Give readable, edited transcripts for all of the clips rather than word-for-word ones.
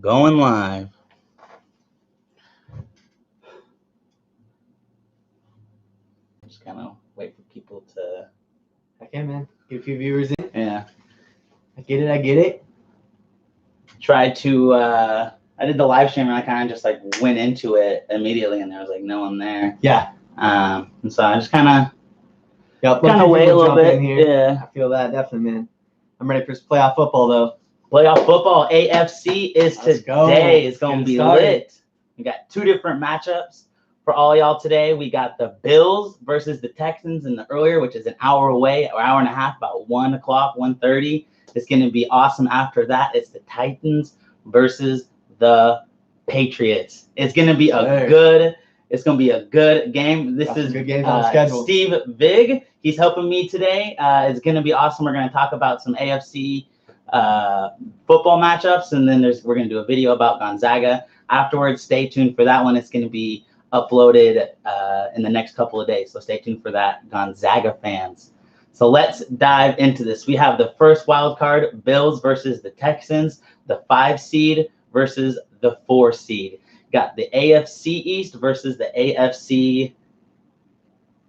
Going live. Just kind of wait for people to. Okay, man. Get a few viewers in. Yeah. I get it. Tried to. I did the live stream and I kind of just like went into it immediately, and there was like no one there. Yeah. And so I just kind of. Kind of wait a little bit. Yeah. I feel that definitely, man. I'm ready for some playoff football though. Playoff football, AFC is Let's today. go. It's going to Get be started. lit. We got two different matchups for all y'all today. We got the Bills versus the Texans in the earlier, which is an hour away, or hour and a half, about 1 o'clock, 1:30. It's going to be awesome. After that, it's the Titans versus the Patriots. It's going to be a good. It's going to be a good game. This is good games on the schedule. Steve Vig. He's helping me today. It's going to be awesome. We're going to talk about some AFC football matchups, and then we're going to do a video about Gonzaga afterwards. Stay tuned for that one. It's going to be uploaded in the next couple of days, so stay tuned for that, Gonzaga fans. So let's dive into this. We have the first wild card, Bills versus the Texans, the 5 seed versus the 4 seed. Got the AFC East versus the AFC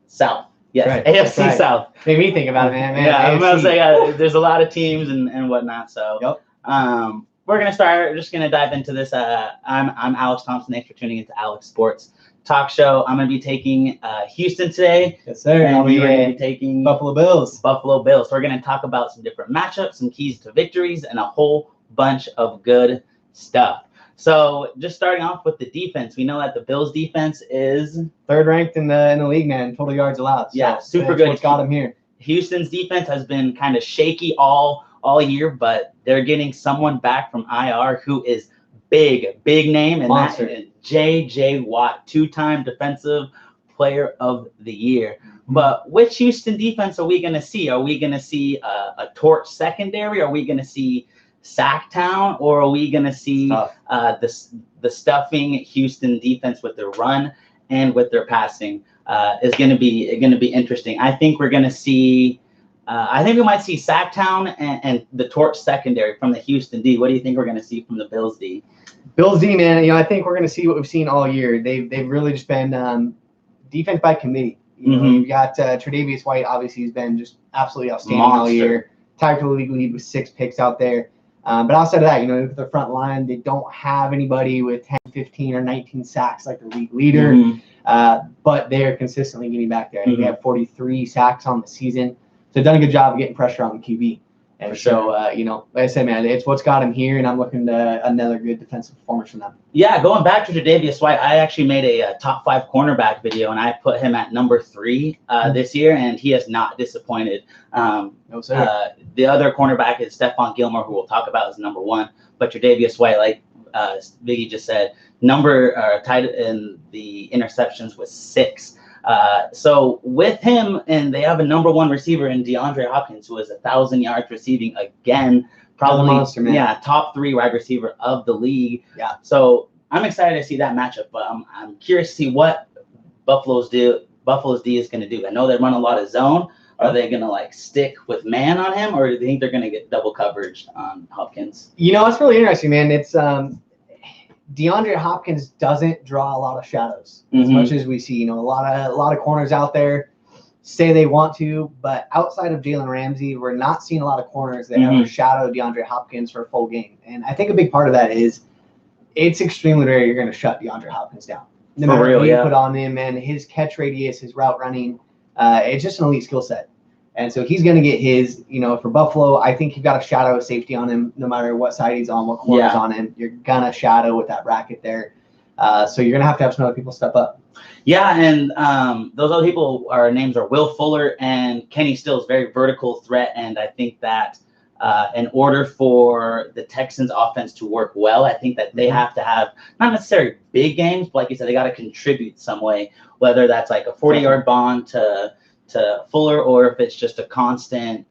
South. Yes, right. AFC South. Made me think about it, man. Yeah, AFC. I'm gonna say there's a lot of teams and whatnot. So we're gonna start. We're just gonna dive into this. I'm Alex Thompson. Thanks for tuning into Alex Sports Talk Show. I'm gonna be taking Houston today. Yes, sir. And we're gonna be taking Buffalo Bills. So we're gonna talk about some different matchups, some keys to victories, and a whole bunch of good stuff. So just starting off with the defense, we know that the Bills defense is 3rd ranked in the league, man. Total yards allowed. So yeah, super good. What's got them here? Houston's defense has been kind of shaky all year, but they're getting someone back from IR who is big name, and Monster. that is J.J. Watt, 2-time Defensive Player of the Year. But which Houston defense are we going to see? Are we going to see a torch secondary? Are we going to see Sacktown, or are we going to see the stuffing Houston defense with their run and with their passing? Is going to be interesting. I think we're going to see. I think we might see Sacktown and the torch secondary from the Houston D. What do you think we're going to see from the Bills D? Bills D, man. I think we're going to see what we've seen all year. They've really just been defense by committee. You've got Tre'Davious White. Obviously, he's been just absolutely outstanding all year. Tied for the league lead with 6 picks out there. But outside of that, look at their front line. They don't have anybody with 10, 15, or 19 sacks like the league leader. But they are consistently getting back there. I think they have 43 sacks on the season. So they've done a good job of getting pressure on the QB. And so, like I said, man, it's what's got him here, and I'm looking to another good defensive performance from them. Yeah, going back to Tre'Davious White, I actually made a top 5 cornerback video, and I put him at number 3 this year, and he has not disappointed. No, sir. The other cornerback is Stephon Gilmore, who we'll talk about, as number 1. But Tre'Davious White, like Biggie just said, tied in the interceptions with 6. So with him, and they have a number 1 receiver in DeAndre Hopkins, who has 1,000 yards receiving again, probably monster, man. Top 3 wide receiver of the league. Yeah. So I'm excited to see that matchup, but I'm curious to see what Buffalo's D is going to do. I know they run a lot of zone. Are they going to stick with man on him, or do they think they're going to get double coverage on Hopkins? It's really interesting, man. It's DeAndre Hopkins doesn't draw a lot of shadows as much as we see. A lot of corners out there say they want to, but outside of Jalen Ramsey, we're not seeing a lot of corners that ever shadow DeAndre Hopkins for a full game. And I think a big part of that is it's extremely rare you're going to shut DeAndre Hopkins down. No matter what you put on him, man, his catch radius, his route running, it's just an elite skill set. And so he's going to get his, for Buffalo, I think you've got a shadow of safety on him no matter what side he's on, what corner's on him. You're going to shadow with that bracket there. So you're going to have some other people step up. Yeah, and those other people, names are Will Fuller and Kenny Stills, very vertical threat. And I think that in order for the Texans offense to work well, I think that they have to have not necessarily big games, but like you said, they got to contribute some way, whether that's like a 40-yard bond to Fuller, or if it's just a constant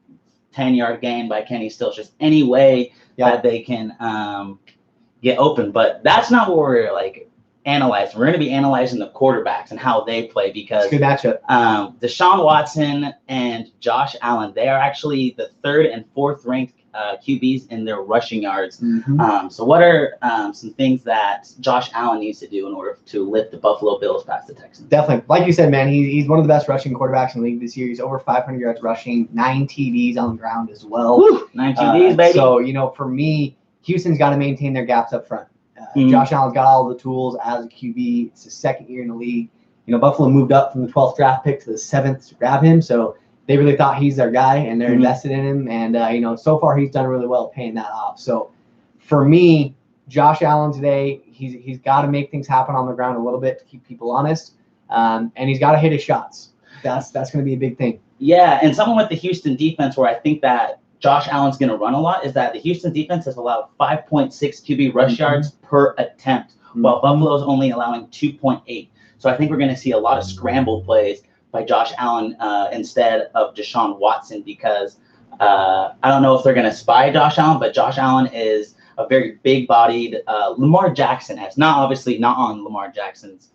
10-yard gain by Kenny Stills, just any way that they can get open. But that's not what we're analyzing. We're going to be analyzing the quarterbacks and how they play, because good matchup. Deshaun Watson and Josh Allen, they are actually the 3rd and 4th ranked QBs in their rushing yards. So what are some things that Josh Allen needs to do in order to lift the Buffalo Bills past the Texans? Definitely. Like you said, man, he's one of the best rushing quarterbacks in the league this year. He's over 500 yards rushing, 9 TDs on the ground as well. Woo, 9 TDs, baby. So, for me, Houston's got to maintain their gaps up front. Josh Allen's got all the tools as a QB. It's his second year in the league. Buffalo moved up from the 12th draft pick to the 7th to grab him. So they really thought he's their guy, and they're invested in him. And, so far he's done really well paying that off. So for me, Josh Allen today, he's got to make things happen on the ground a little bit to keep people honest. And he's got to hit his shots. That's going to be a big thing. Yeah, and someone with the Houston defense where I think that Josh Allen's going to run a lot is that the Houston defense has allowed 5.6 QB rush yards per attempt, while Buffalo's only allowing 2.8. So I think we're going to see a lot of scramble plays by Josh Allen instead of Deshaun Watson, because I don't know if they're going to spy Josh Allen, but Josh Allen is a very big-bodied Lamar Jackson-esque. Obviously not on Lamar Jackson's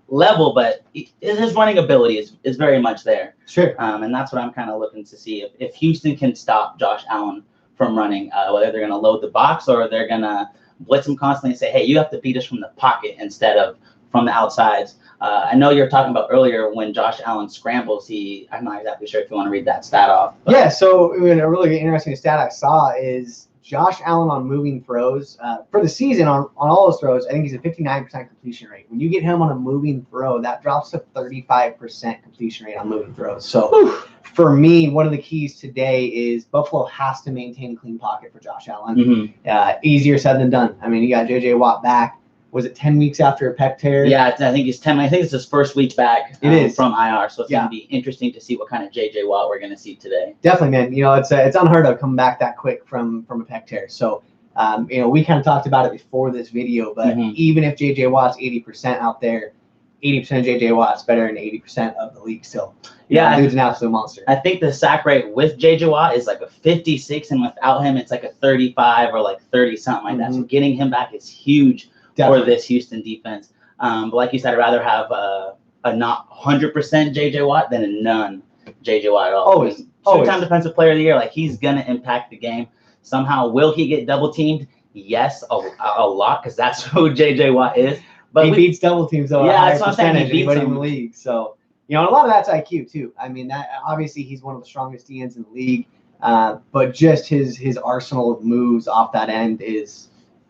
level, but his running ability is very much there. And that's what I'm kind of looking to see. If Houston can stop Josh Allen from running, whether they're going to load the box or they're going to blitz him constantly and say, hey, you have to beat us from the pocket instead of from the outsides. I know you're talking about earlier when Josh Allen scrambles, I'm not exactly sure if you want to read that stat off. But. Yeah, so a really interesting stat I saw is Josh Allen on moving throws. For the season, on all his throws, I think he's a 59% completion rate. When you get him on a moving throw, that drops to 35% completion rate on moving throws. So for me, one of the keys today is Buffalo has to maintain a clean pocket for Josh Allen. Easier said than done. I mean, you got J.J. Watt back. Was it 10 weeks after a pec tear? Yeah, I think it's 10. I think it's his first week back from IR. So it's going to be interesting to see what kind of J.J. Watt we're going to see today. Definitely, man. It's unheard of coming back that quick from a pec tear. So, we kind of talked about it before this video, but even if J.J. Watt's 80% out there, 80% of J.J. Watt's better than 80% of the league still. Dude's an absolute monster. I think the sack rate with J.J. Watt is like a 56, and without him, it's like a 35 or like 30, something like that. So getting him back is huge. For this Houston defense. But like you said, I'd rather have a not 100% J.J. Watt than a none J.J. Watt at all. Always. Two-time defensive player of the year. Like, he's going to impact the game. Somehow, will he get double-teamed? Yes, a lot, because that's who J.J. Watt is. But he beats double teams, though. Yeah, that's what I'm saying. He beats anybody in the league. So, and a lot of that's IQ, too. I mean, obviously, he's one of the strongest DNs in the league. But just his arsenal of moves off that end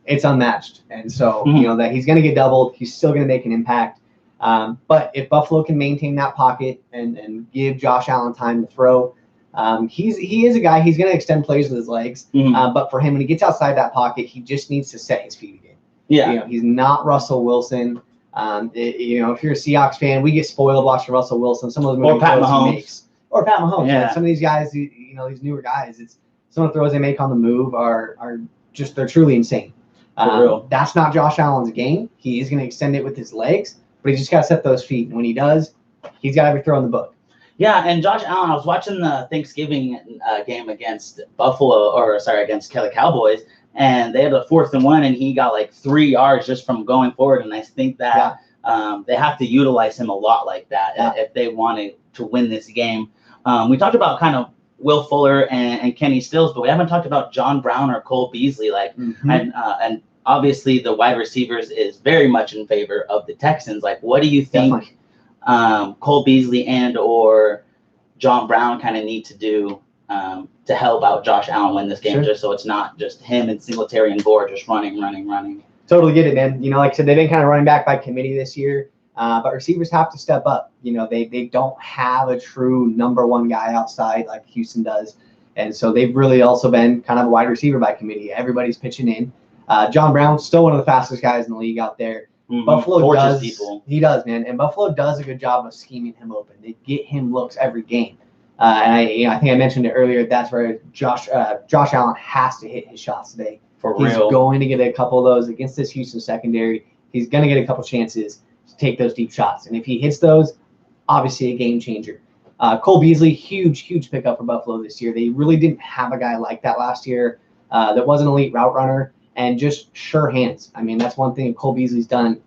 it's unmatched. And so, that he's going to get doubled. He's still going to make an impact. But if Buffalo can maintain that pocket and give Josh Allen time to throw, he is a guy, he's going to extend plays with his legs. But for him, when he gets outside that pocket, he just needs to set his feet again. Yeah. He's not Russell Wilson. If you're a Seahawks fan, we get spoiled watching Russell Wilson. Some of those or Pat Mahomes. Or Pat Mahomes. Yeah. Some of these guys, these newer guys, some of the throws they make on the move are just, they're truly insane. That's not Josh Allen's game. He is going to extend it with his legs, but he just got to set those feet. And when he does, he's got every throw in the book. Yeah, and Josh Allen, I was watching the Thanksgiving game against against Kelly Cowboys, and they had a 4th and 1, and he got like 3 yards just from going forward. And I think that they have to utilize him a lot like that if they wanted to win this game. We talked about kind of Will Fuller and Kenny Stills, but we haven't talked about John Brown or Cole Beasley. And obviously the wide receivers is very much in favor of the Texans. Like, what do you think Cole Beasley and or John Brown kind of need to do to help out Josh Allen win this game, just so it's not just him and Singletary and Gore just running? Totally get it, man. Like I said, they've been kind of running back by committee this year. But receivers have to step up. They don't have a true number one guy outside like Houston does. And so they've really also been kind of a wide receiver by committee. Everybody's pitching in. John Brown's still one of the fastest guys in the league out there. Buffalo does. He does, man. And Buffalo does a good job of scheming him open. They get him looks every game. And I think I mentioned it earlier. That's where Josh Allen has to hit his shots today. He's going to get a couple of those against this Houston secondary. He's going to get a couple chances to take those deep shots. And if he hits those, obviously a game changer. Cole Beasley, huge pickup for Buffalo this year. They really didn't have a guy like that last year that was an elite route runner and just sure hands. I mean, that's one thing Cole Beasley's done.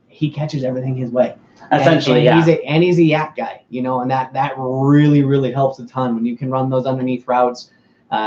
He catches everything his way. Essentially, and he's a yak guy, and that really helps a ton when you can run those underneath routes.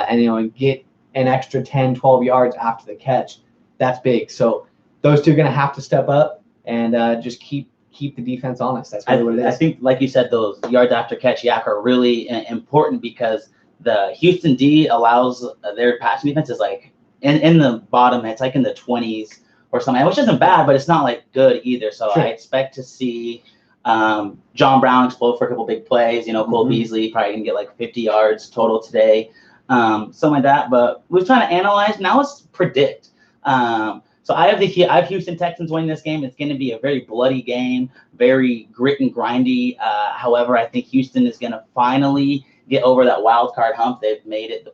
and and get an extra 10, 12 yards after the catch. That's big. So those two are going to have to step up and just keep the defense honest. That's really what it is. I think, like you said, those yards after catch yak are really important because the Houston D allows their passing defense is like in the bottom. It's like in the 20s or something, which isn't bad, but it's not like good either. So Sure. I expect to see John Brown explode for a couple big plays. Cole Beasley probably gonna get like 50 yards total today, something like that. But we're trying to analyze. Now let's predict. So I have Houston Texans winning this game. It's going to be a very bloody game, very grit and grindy. However, I think Houston is going to finally get over that wild card hump. They've made it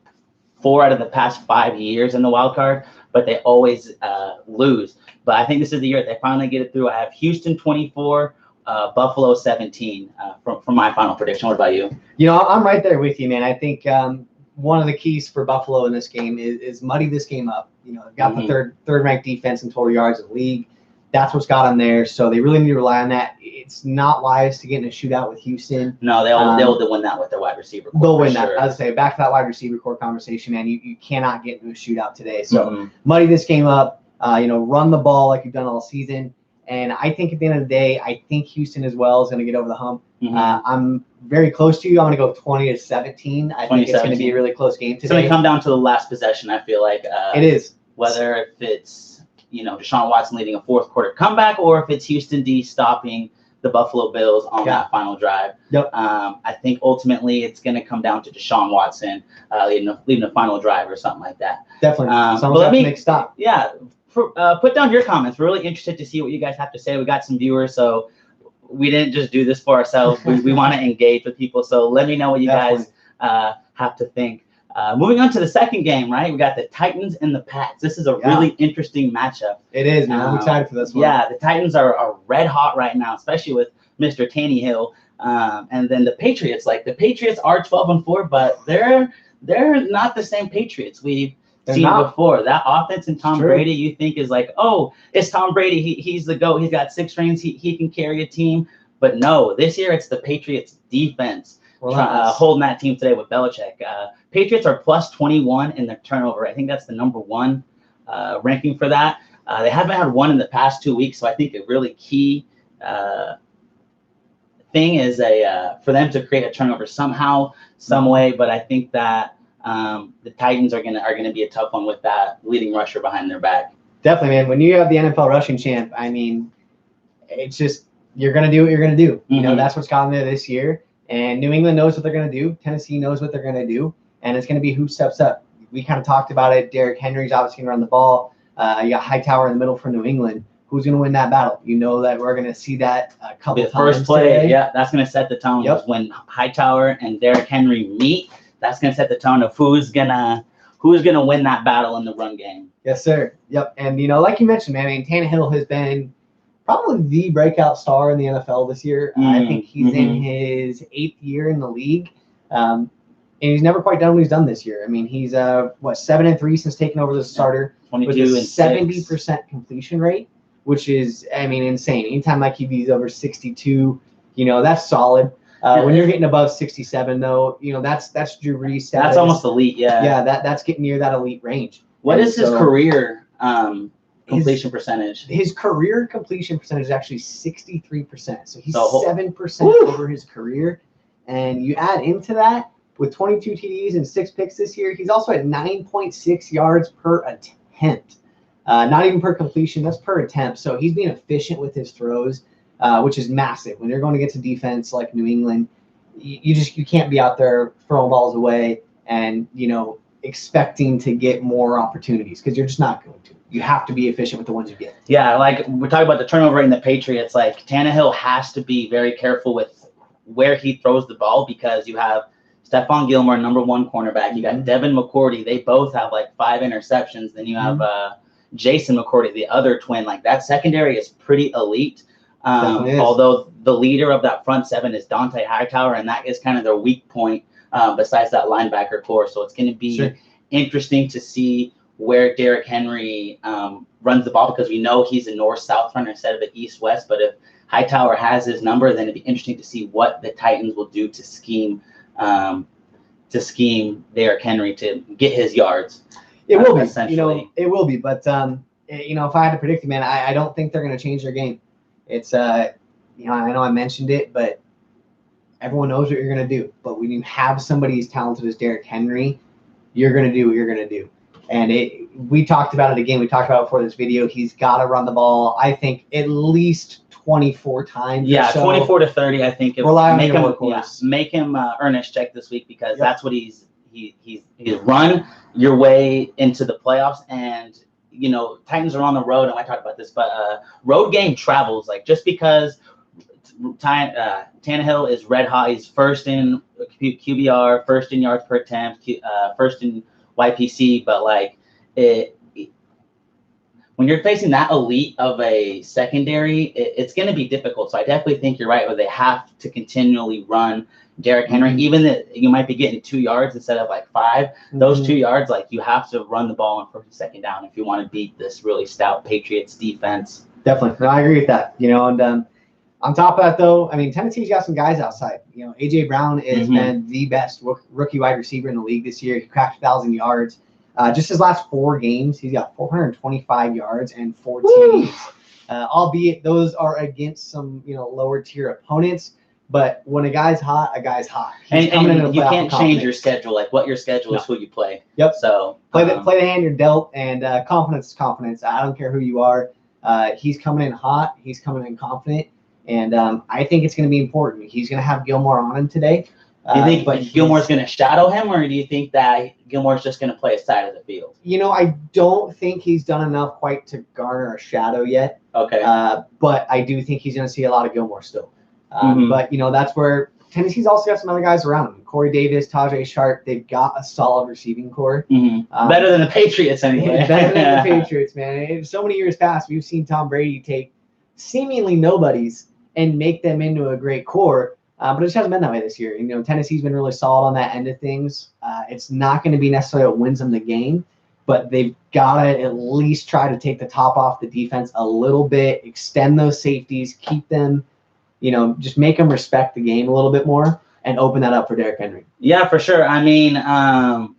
4 out of the past 5 years in the wild card, but they always lose. But I think this is the year that they finally get it through. I have Houston 24, Buffalo 17 from my final prediction. What about you? I'm right there with you, man. I think one of the keys for Buffalo in this game is muddy this game up. They've got the third ranked defense in total yards in the league. That's what's got them there. So they really need to rely on that. It's not wise to get in a shootout with Houston. No, they'll win that with their wide receiver core. They'll win that. Sure. As I say, back to that wide receiver core conversation, man. You cannot get into a shootout today. So muddy this game up. Run the ball like you've done all season. And I think at the end of the day, I think Houston as well is going to get over the hump. I'm very close to you. I'm going to go 20-17. I think it's going to be a really close game today. It's going to come down to the last possession, I feel like. It is. Whether if it's, Deshaun Watson leading a fourth quarter comeback or if it's Houston D stopping the Buffalo Bills on that final drive. Yep. I think ultimately it's going to come down to Deshaun Watson leading the final drive or something like that. Definitely. Someone's got to make a stop. Yeah. Put down your comments. We're really interested to see what you guys have to say. We got some viewers, so we didn't just do this for ourselves. We want to engage with people. So let me know what you guys have to think. Moving on to the second game, right? We got the Titans and the Pats. This is a really interesting matchup. It is, man. I'm excited for this one. Yeah, the Titans are red hot right now, especially with Mr. Tannehill. And then the Patriots. Like the Patriots are 12-4, but they're not the same Patriots we've seen before. That offense and Tom Brady, you think is like, oh, it's Tom Brady. He's the GOAT. He's got 6 rings. He can carry a team. But no, this year it's the Patriots defense holding that team today with Belichick. Patriots are plus 21 in their turnover. I think that's the number 1 ranking for that. They haven't had one in the past 2 weeks, so I think a really key thing is for them to create a turnover somehow, some way. But I think that the Titans are gonna be a tough one with that leading rusher behind their back. Definitely, man. When you have the NFL rushing champ, I mean, it's just you're gonna do what you're gonna do. That's what's gotten there this year. And New England knows what they're gonna do. Tennessee knows what they're gonna do, and it's gonna be who steps up. We kind of talked about it. Derrick Henry's obviously gonna run the ball. You got Hightower in the middle for New England. Who's gonna win that battle? That we're gonna see that a couple the times first play. Today. Yeah, that's gonna set the tone. Yep. When Hightower and Derrick Henry meet, that's gonna set the tone of who's gonna win that battle in the run game. Yes, sir. Yep. And like you mentioned, man, I mean, Tannehill has been probably the breakout star in the NFL this year. I think he's in his 8th year in the league, and he's never quite done what he's done this year. I mean, he's 7-3 since taking over the starter, 22 with a and 70% completion rate, which is, I mean, insane. Anytime my QB is over 62, that's solid. When you're getting above 67, though, that's Drew Brees status. That's almost elite. Yeah. Yeah, that's getting near that elite range. What is his career completion percentage? His career completion percentage is actually 63%. So he's 7% over his career. And you add into that with 22 TDs and 6 picks this year, he's also at 9.6 yards per attempt. Not even per completion, that's per attempt. So he's being efficient with his throws, which is massive. When you're going against a defense like New England, you can't be out there throwing balls away and, expecting to get more opportunities because you're just not going to. You have to be efficient with the ones you get. Yeah, like we're talking about the turnover rate in the Patriots. Like Tannehill has to be very careful with where he throws the ball because you have Stephon Gilmore, number 1 cornerback. You got Devin McCourty. They both have like 5 interceptions. Then you have Jason McCourty, the other twin. Like that secondary is pretty elite. Although the leader of that front 7 is Dante Hightower, and that is kind of their weak point besides that linebacker core. So it's going to be interesting to see where Derrick Henry runs the ball because we know he's a north-south runner instead of an east-west. But if Hightower has his number, then it'd be interesting to see what the Titans will do to scheme to scheme Derrick Henry to get his yards. It will be, essentially. it will be. But if I had to predict it, man, I don't think they're going to change their game. It's I know I mentioned it, but everyone knows what you're going to do. But when you have somebody as talented as Derrick Henry, you're going to do what you're going to do. And we talked about it again. We talked about it before this video. He's got to run the ball, I think, at least 24 times. Yeah, so. 24 to 30. I think make him earn his check this week, because that's what he's run your way into the playoffs. And Titans are on the road, and I talked about this, but road game travels. Like, just because Tannehill is red hot, he's first in QBR, first in yards per attempt, first in YPC, but like when you're facing that elite of a secondary, it's going to be difficult. So I definitely think you're right, where they have to continually run Derrick Henry, even that you might be getting 2 yards instead of like 5. Those 2 yards, like, you have to run the ball on first and second down if you want to beat this really stout Patriots defense. Definitely. No, I agree with that. And on top of that, though, I mean, Tennessee's got some guys outside. A.J. Brown has been the best rookie wide receiver in the league this year. He cracked 1,000 yards. Just his last 4 games, he's got 425 yards and 4 TDs. Albeit those are against some, lower tier opponents. But when a guy's hot, a guy's hot. And you can't change your schedule. Like, what your schedule is, who you play. Yep. So play the hand you're dealt, and confidence is confidence. I don't care who you are. He's coming in hot. He's coming in confident. And I think it's going to be important. He's going to have Gilmore on him today. Do you think Gilmore's going to shadow him, or do you think that Gilmore's just going to play a side of the field? I don't think he's done enough quite to garner a shadow yet. Okay. But I do think he's going to see a lot of Gilmore still. But, that's where Tennessee's also got some other guys around him. Corey Davis, Tajay Sharp, they've got a solid receiving core. Better than the Patriots, anyway. Better than the Patriots, man. In so many years past, we've seen Tom Brady take seemingly nobodies and make them into a great core. But it just hasn't been that way this year. Tennessee's been really solid on that end of things. It's not going to be necessarily what wins them the game, but they've got to at least try to take the top off the defense a little bit, extend those safeties, keep them, just make them respect the game a little bit more, and open that up for Derrick Henry. Yeah, for sure. I mean,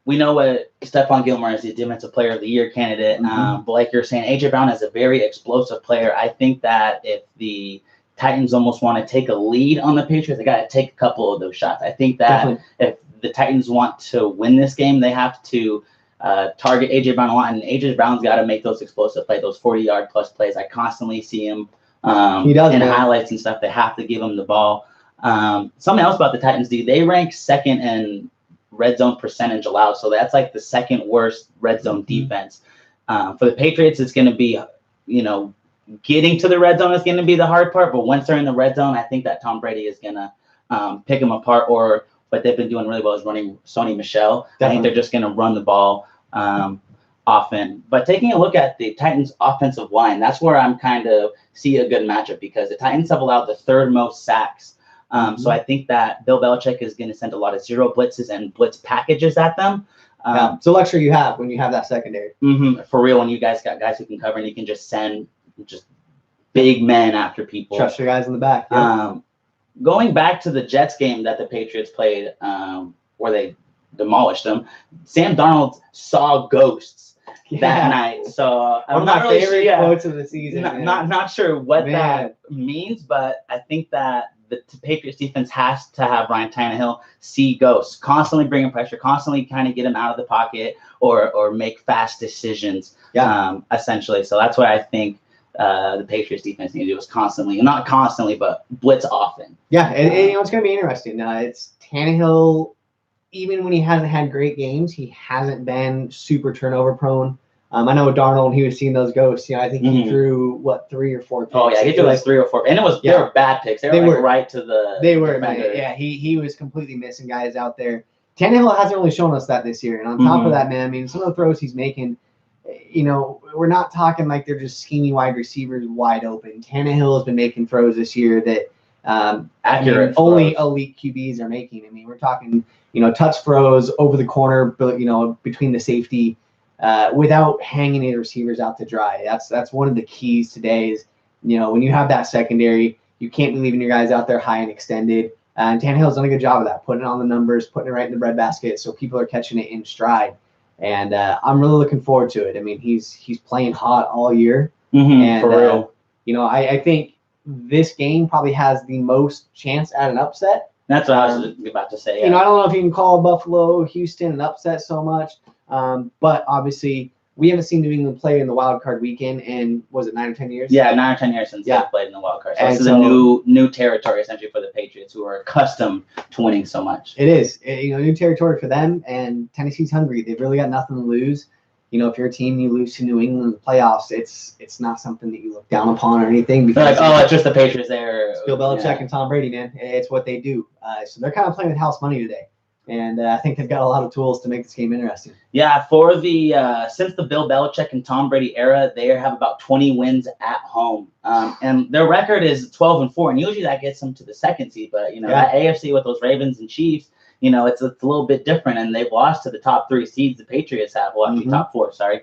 we know what Stephon Gilmore is, the Defensive Player of the Year candidate. But like you're saying, A.J. Brown is a very explosive player. I think that if the Titans almost want to take a lead on the Patriots, they got to take a couple of those shots. I think that if the Titans want to win this game, they have to target A.J. Brown a lot, and A.J. Brown's got to make those explosive plays, those 40-yard plus plays. I constantly see him in highlights and stuff. They have to give him the ball. Something else about the Titans, they rank second in red zone percentage allowed, so that's like the second worst red zone defense. For the Patriots, it's going to be, getting to the red zone is going to be the hard part, but once they're in the red zone, I think that Tom Brady is going to pick them apart. Or what they've been doing really well is running Sony Michel. I think they're just going to run the ball often. But taking a look at the Titans' offensive line, that's where I'm kind of see a good matchup, because the Titans have allowed the 3rd most sacks. So I think that Bill Belichick is going to send a lot of zero blitzes and blitz packages at them. It's a luxury you have when you have that secondary. For real, when you guys got guys who can cover, and you can just send just big men after people. Trust your guys in the back. Yeah. Going back to the Jets game that the Patriots played, where they demolished them, Sam Darnold saw ghosts that night. So one of my favorite quotes of the season. Not sure what that means, but I think that the Patriots defense has to have Ryan Tannehill see ghosts, constantly bringing pressure, constantly kind of get him out of the pocket or make fast decisions. Essentially. So that's what I think the Patriots defense needs to do, is constantly, not constantly, but blitz often. Yeah, and it's going to be interesting. It's Tannehill, even when he hasn't had great games, he hasn't been super turnover prone. I know Darnold, he was seeing those ghosts. I think he threw 3 or 4 picks. Oh yeah, he threw like 3 or 4, and they were bad picks. They were right to the. They were, man. Yeah, he was completely missing guys out there. Tannehill hasn't really shown us that this year, and on top of that, man, I mean, some of the throws he's making, we're not talking like they're just scheming wide receivers wide open. Tannehill has been making throws this year that accurate only elite QBs are making. I mean, we're talking, touch throws over the corner, between the safety, without hanging any receivers out to dry. That's one of the keys today is, when you have that secondary, you can't be leaving your guys out there high and extended. And Tannehill's done a good job of that, putting it on the numbers, putting it right in the breadbasket, so people are catching it in stride. And I'm really looking forward to it. I mean, he's playing hot all year. And, for real. You know, I think this game probably has the most chance at an upset. That's what I was about to say. You know, I don't know if you can call Buffalo, Houston an upset so much, but obviously we haven't seen New England play in the wild card weekend in, was it 9 or 10 years? Yeah, 9 or 10 years since they've played in the wild card. So this is a new territory essentially for the Patriots, who are accustomed to winning so much. It is, you know, new territory for them, and Tennessee's hungry. They've really got nothing to lose. You know, if you're a team, you lose to New England in the playoffs, it's not something that you look down upon or anything. Because like, it's just the Patriots there. It's Bill Belichick and Tom Brady, man. It's what they do. So they're kind of playing with house money today. And I think they've got a lot of tools to make this game interesting. Yeah, for the since the Bill Belichick and Tom Brady era, they have about 20 wins at home, and their record is 12-4, and usually that gets them to the second seed. But you know, that AFC with those Ravens and Chiefs, you know, it's a little bit different, and they've lost to the top 3 seeds. The Patriots have, well, actually top 4, sorry,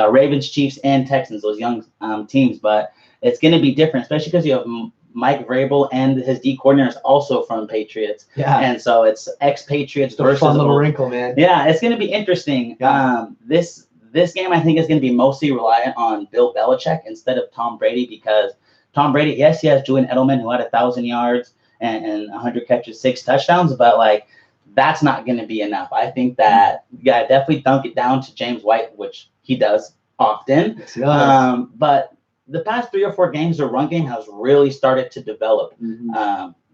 Ravens, Chiefs, and Texans, those young teams. But it's going to be different, especially because you have Mike Vrabel and his D coordinator is also from Patriots. Yeah. And so it's ex-Patriots versus a fun little wrinkle, man. Yeah, it's going to be interesting. Yeah. This game, I think, is going to be mostly reliant on Bill Belichick instead of Tom Brady, because Tom Brady, yes, he has Julian Edelman, who had 1,000 yards and 100 catches, 6 touchdowns, but like that's not going to be enough. I think that you got to definitely dunk it down to James White, which he does often. Yes, he does. But the past 3 or 4 games, the run game has really started to develop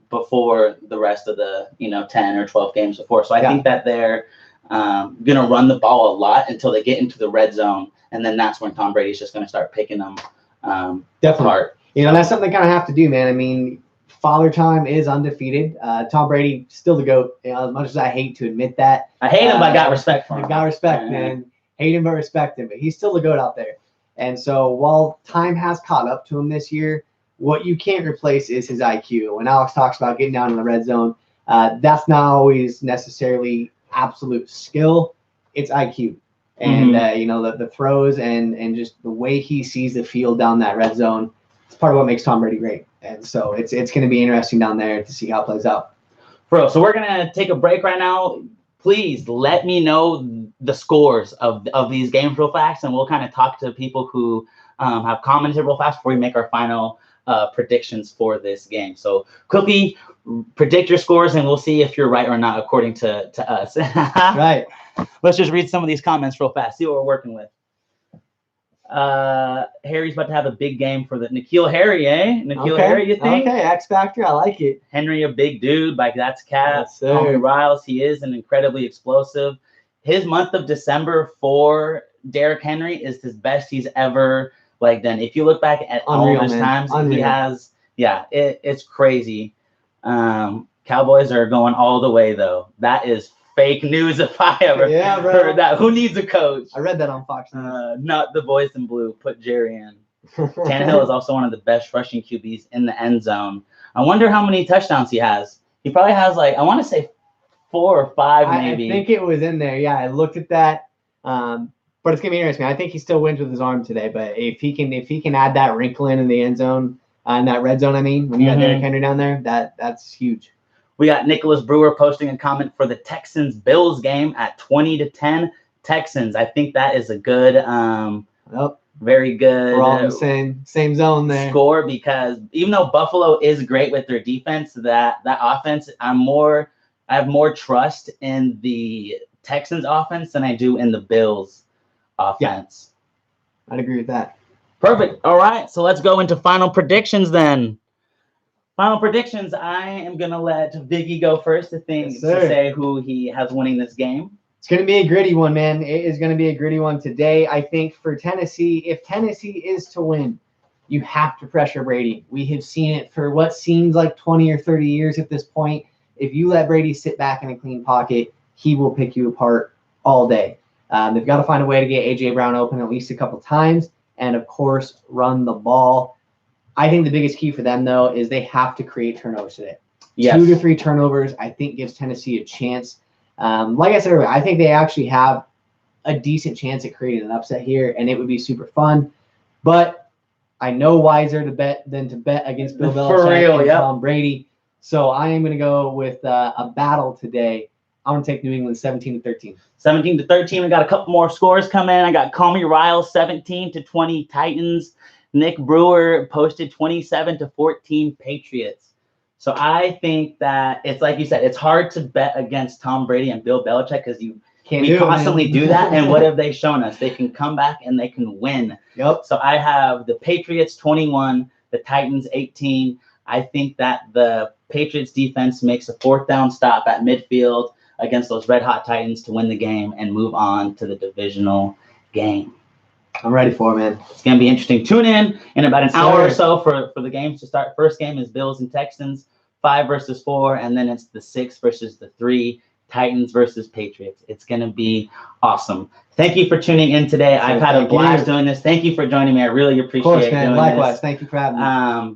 before the rest of the 10 or 12 games before. So I think that they're going to run the ball a lot until they get into the red zone, and then that's when Tom Brady's just going to start picking them apart. You know, that's something they kind of have to do, man. I mean, Father Time is undefeated. Tom Brady still the GOAT. You know, as much as I hate to admit that, I hate him, but I got respect for him. I got respect, man. Hate him, but respect him. But he's still the GOAT out there. And so while time has caught up to him this year, what you can't replace is his IQ. When Alex talks about getting down in the red zone, that's not always necessarily absolute skill. It's IQ. And, you know, the throws and just the way he sees the field down that red zone, it's part of what makes Tom Brady great. And so it's going to be interesting down there to see how it plays out. Bro, so we're going to take a break right now. Please let me know the scores of these games real fast, and we'll kind of talk to people who have commented real fast before we make our final predictions for this game. So quickly predict your scores, and we'll see if you're right or not according to us. Right. Let's just read some of these comments real fast, see what we're working with. Harry's about to have a big game for the N'Keal Harry, eh? N'Keal Harry, you think? Okay, X Factor, I like it. Henry, a big dude, like that's Cat. Yes, Tony Riles, he is an incredibly explosive. His month of December for Derrick Henry is his best he's ever done. If you look back at all those times, he has, it's crazy. Cowboys are going all the way though. That is fake news if I ever heard that. Who needs a coach? I read that on Fox. Not the boys in blue. Put Jerry in. Tannehill is also one of the best rushing QBs in the end zone. I wonder how many touchdowns he has. He probably has I want to say 4 or 5 maybe. I think it was in there. Yeah, I looked at that. But it's gonna be interesting. I think he still wins with his arm today. But if he can add that wrinkle in the end zone, in that red zone, I mean, when you got Derrick Henry down there, that's huge. We got Nicholas Brewer posting a comment for the Texans-Bills game at 20-10 Texans. I think that is a good, very good. We're all in the same zone there. Score, because even though Buffalo is great with their defense, that offense, I have more trust in the Texans offense than I do in the Bills offense. Yeah, I'd agree with that. Perfect. All right, so let's go into final predictions then. Final predictions. I am going to let Viggy go first to say who he has winning this game. It's going to be a gritty one, man. It is going to be a gritty one today. I think for Tennessee, if Tennessee is to win, you have to pressure Brady. We have seen it for what seems like 20 or 30 years at this point. If you let Brady sit back in a clean pocket, he will pick you apart all day. They've got to find a way to get A.J. Brown open at least a couple times and, of course, run the ball. I think the biggest key for them, though, is they have to create turnovers today. Yes. 2 to 3 turnovers, I think, gives Tennessee a chance. Like I said earlier, I think they actually have a decent chance at creating an upset here, and it would be super fun. But I know wiser to bet than to bet against Bill Belichick and Tom Brady. So I am going to go with a battle today. I'm going to take New England 17-13. 17-13. We got a couple more scores coming in. I got Call Me Ryle 17-20 Titans. Nick Brewer posted 27-14 Patriots. So I think that it's like you said, it's hard to bet against Tom Brady and Bill Belichick because we constantly do that. And what have they shown us? They can come back and they can win. Yep. So I have the Patriots 21, the Titans 18. I think that the Patriots defense makes a 4th down stop at midfield against those red hot Titans to win the game and move on to the divisional game. I'm ready for it, man. It's going to be interesting. Tune in about an hour or so for the games to start. First game is Bills and Texans, 5 versus 4, and then it's the 6 versus the 3, Titans versus Patriots. It's going to be awesome. Thank you for tuning in today. I've had a blast doing this. Thank you for joining me. I really appreciate it. Likewise. Thank you for having me.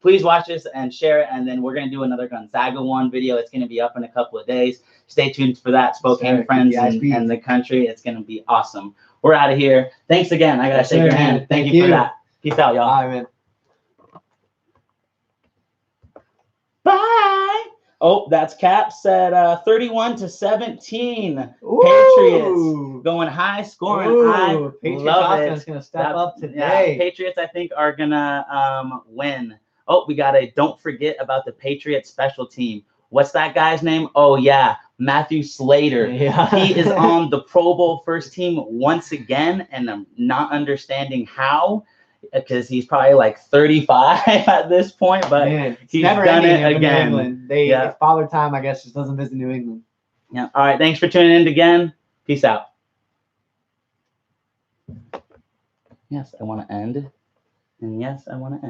Please watch this and share it, and then we're going to do another Gonzaga 1 video. It's going to be up in a couple of days. Stay tuned for that. Spokane friends and the country. It's going to be awesome. We're out of here. Thanks again. I got to shake your hand. Thank you for that. Peace out, y'all. All right, man. Bye. Oh, that's Cap said 31-17. Patriots going high scoring. I Patriots love it. Offense going to step up today. Yeah, Patriots, I think, are going to win. Oh, we got to don't forget about the Patriots special team. What's that guy's name? Oh, yeah, Matthew Slater. Yeah. He is on the Pro Bowl first team once again, and I'm not understanding how, because he's probably like 35 at this point, but he's never done it again. New England. It's Father Time, I guess, just doesn't visit New England. Yeah. All right. Thanks for tuning in again. Peace out. Yes, I want to end. And yes, I want to end.